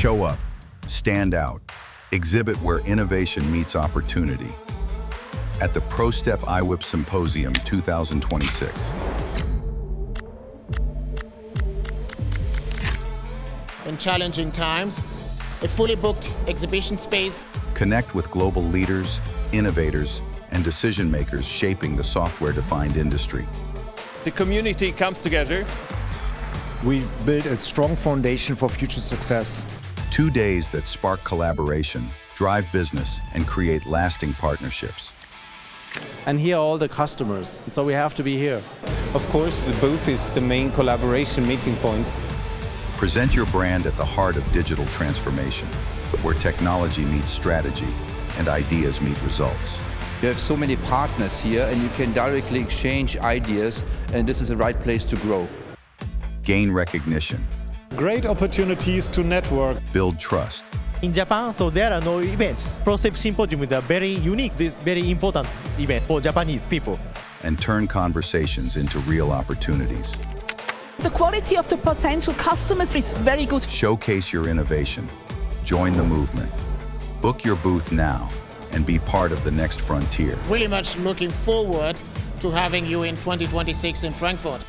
Show up, stand out, exhibit where innovation meets opportunity. At the ProStep IWIP Symposium 2026. In challenging times, a fully booked exhibition space. Connect with global leaders, innovators, and decision makers shaping the software-defined industry. The community comes together. We build a strong foundation for future success. 2 days that spark collaboration, drive business, and create lasting partnerships. And here are all the customers, so we have to be here. Of course, the booth is the main collaboration meeting point. Present your brand at the heart of digital transformation, where technology meets strategy and ideas meet results. You have so many partners here and you can directly exchange ideas, and this is the right place to grow. Gain recognition. Great opportunities to network. Build trust. In Japan, so there are no events. ProStep Symposium is a very unique, very important event for Japanese people. And turn conversations into real opportunities. The quality of the potential customers is very good. Showcase your innovation. Join the movement. Book your booth now and be part of the next frontier. Really much looking forward to having you in 2026 in Frankfurt.